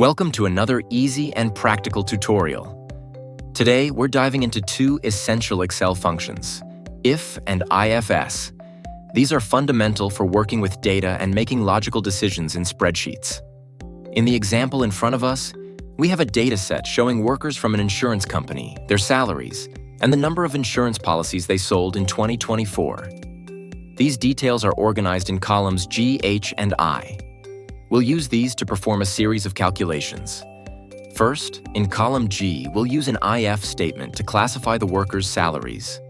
Welcome to another easy and practical tutorial. Today, we're diving into two essential Excel functions, IF and IFS. These are fundamental for working with data and making logical decisions in spreadsheets. In the example in front of us, we have a data set showing workers from an insurance company, their salaries, and the number of insurance policies they sold in 2024. These details are organized in columns G, H, and I. We'll use these to perform a series of calculations. First, in column G, we'll use an IF statement to classify the workers' salaries.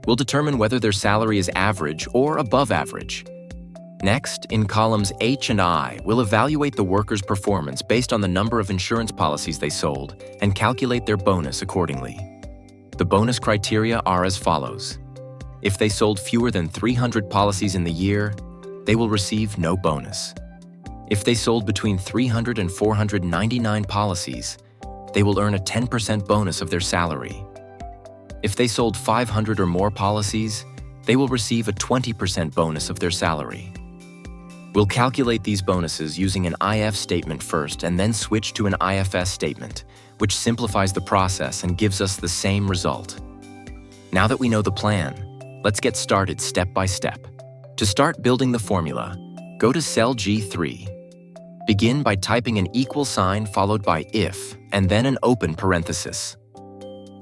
We'll determine whether their salary is average or above average. Next, in columns H and I, we'll evaluate the workers' performance based on the number of insurance policies they sold and calculate their bonus accordingly. The bonus criteria are as follows. If they sold fewer than 300 policies in the year, they will receive no bonus. If they sold between 300 and 499 policies, they will earn a 10% bonus of their salary. If they sold 500 or more policies, they will receive a 20% bonus of their salary. We'll calculate these bonuses using an IF statement first and then switch to an IFS statement, which simplifies the process and gives us the same result. Now that we know the plan, let's get started step by step. To start building the formula, go to cell G3. Begin by typing an equal sign followed by if, and then an open parenthesis.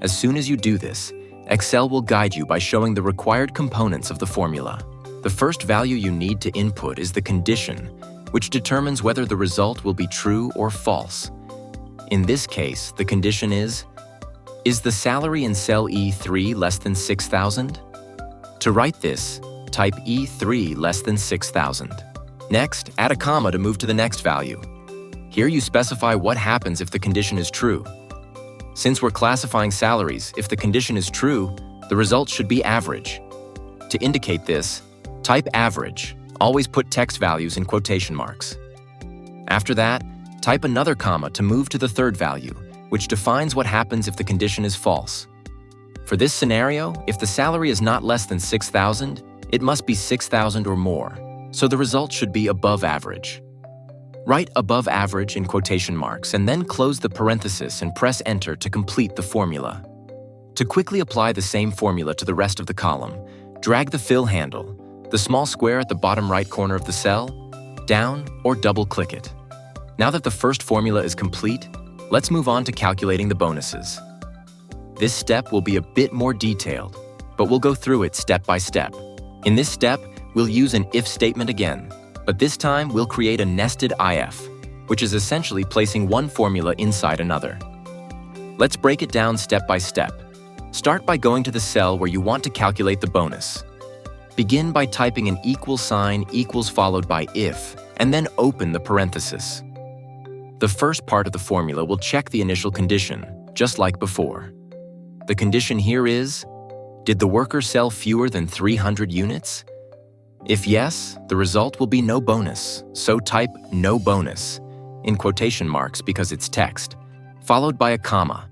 As soon as you do this, Excel will guide you by showing the required components of the formula. The first value you need to input is the condition, which determines whether the result will be true or false. In this case, the condition is the salary in cell E3 less than 6,000? To write this, type E3 less than 6,000. Next, add a comma to move to the next value. Here you specify what happens if the condition is true. Since we're classifying salaries, if the condition is true, the result should be average. To indicate this, type average. Always put text values in quotation marks. After that, type another comma to move to the third value, which defines what happens if the condition is false. For this scenario, if the salary is not less than 6,000, it must be 6,000 or more. So the result should be above average. Write above average in quotation marks and then close the parenthesis and press enter to complete the formula. To quickly apply the same formula to the rest of the column, drag the fill handle, the small square at the bottom right corner of the cell, down or double-click it. Now that the first formula is complete, let's move on to calculating the bonuses. This step will be a bit more detailed, but we'll go through it step by step. In this step, we'll use an if statement again, but this time we'll create a nested IF, which is essentially placing one formula inside another. Let's break it down step by step. Start by going to the cell where you want to calculate the bonus. Begin by typing an equal sign equals followed by if, and then open the parenthesis. The first part of the formula will check the initial condition, just like before. The condition here is, did the worker sell fewer than 300 units? If yes, the result will be no bonus, so type no bonus in quotation marks because it's text, followed by a comma.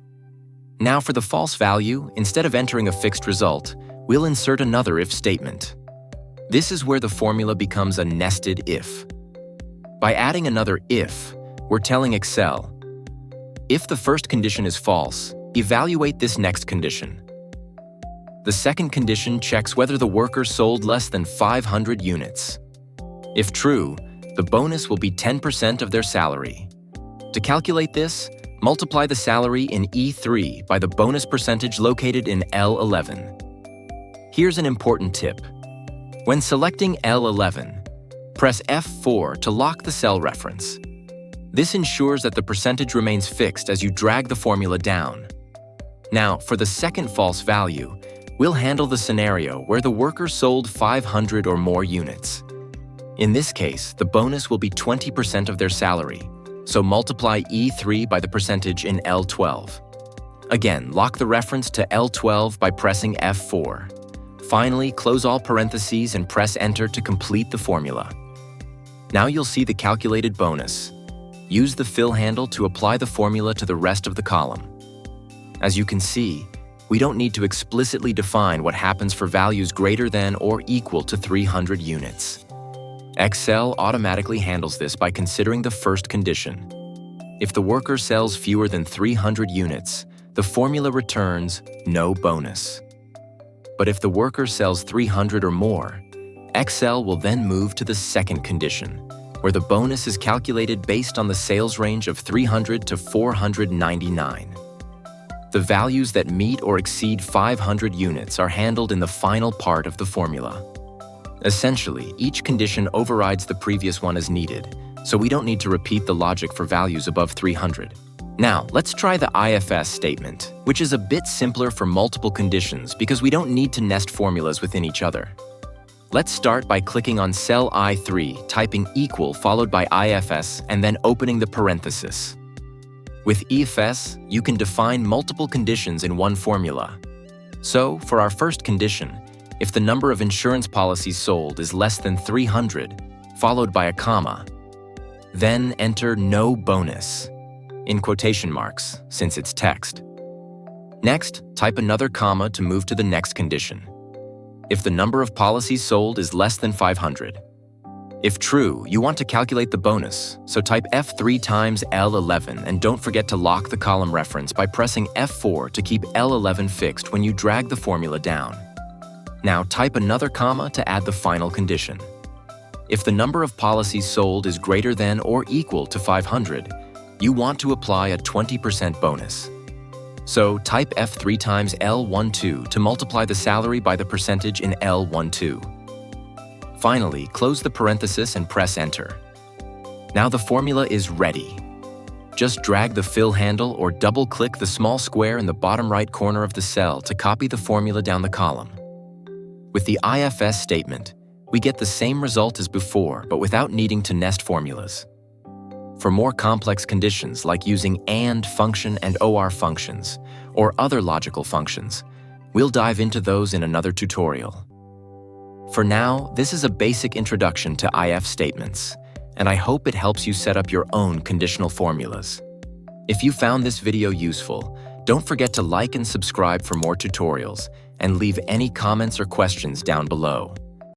Now for the false value, instead of entering a fixed result, we'll insert another if statement. This is where the formula becomes a nested if. By adding another if, we're telling Excel, if the first condition is false, evaluate this next condition. The second condition checks whether the worker sold less than 500 units. If true, the bonus will be 10% of their salary. To calculate this, multiply the salary in E3 by the bonus percentage located in L11. Here's an important tip. When selecting L11, press F4 to lock the cell reference. This ensures that the percentage remains fixed as you drag the formula down. Now, for the second false value, we'll handle the scenario where the worker sold 500 or more units. In this case, the bonus will be 20% of their salary, so multiply E3 by the percentage in L12. Again, lock the reference to L12 by pressing F4. Finally, close all parentheses and press enter to complete the formula. Now you'll see the calculated bonus. Use the fill handle to apply the formula to the rest of the column. As you can see, we don't need to explicitly define what happens for values greater than or equal to 300 units. Excel automatically handles this by considering the first condition. If the worker sells fewer than 300 units, the formula returns no bonus. But if the worker sells 300 or more, Excel will then move to the second condition, where the bonus is calculated based on the sales range of 300 to 499. The values that meet or exceed 500 units are handled in the final part of the formula. Essentially, each condition overrides the previous one as needed, so we don't need to repeat the logic for values above 300. Now, let's try the IFS statement, which is a bit simpler for multiple conditions because we don't need to nest formulas within each other. Let's start by clicking on cell I3, typing equal followed by IFS, and then opening the parenthesis. With IFS, you can define multiple conditions in one formula. So, for our first condition, if the number of insurance policies sold is less than 300, followed by a comma, then enter no bonus, in quotation marks, since it's text. Next, type another comma to move to the next condition. If the number of policies sold is less than 500. If true, you want to calculate the bonus, so type F3 times L11 and don't forget to lock the column reference by pressing F4 to keep L11 fixed when you drag the formula down. Now type another comma to add the final condition. If the number of policies sold is greater than or equal to 500, you want to apply a 20% bonus. So type F3 times L12 to multiply the salary by the percentage in L12. Finally, close the parenthesis and press Enter. Now the formula is ready. Just drag the fill handle or double-click the small square in the bottom right corner of the cell to copy the formula down the column. With the IFS statement, we get the same result as before, but without needing to nest formulas. For more complex conditions like using AND function and OR functions, or other logical functions, we'll dive into those in another tutorial. For now, this is a basic introduction to IF statements, and I hope it helps you set up your own conditional formulas. If you found this video useful, don't forget to like and subscribe for more tutorials, and leave any comments or questions down below.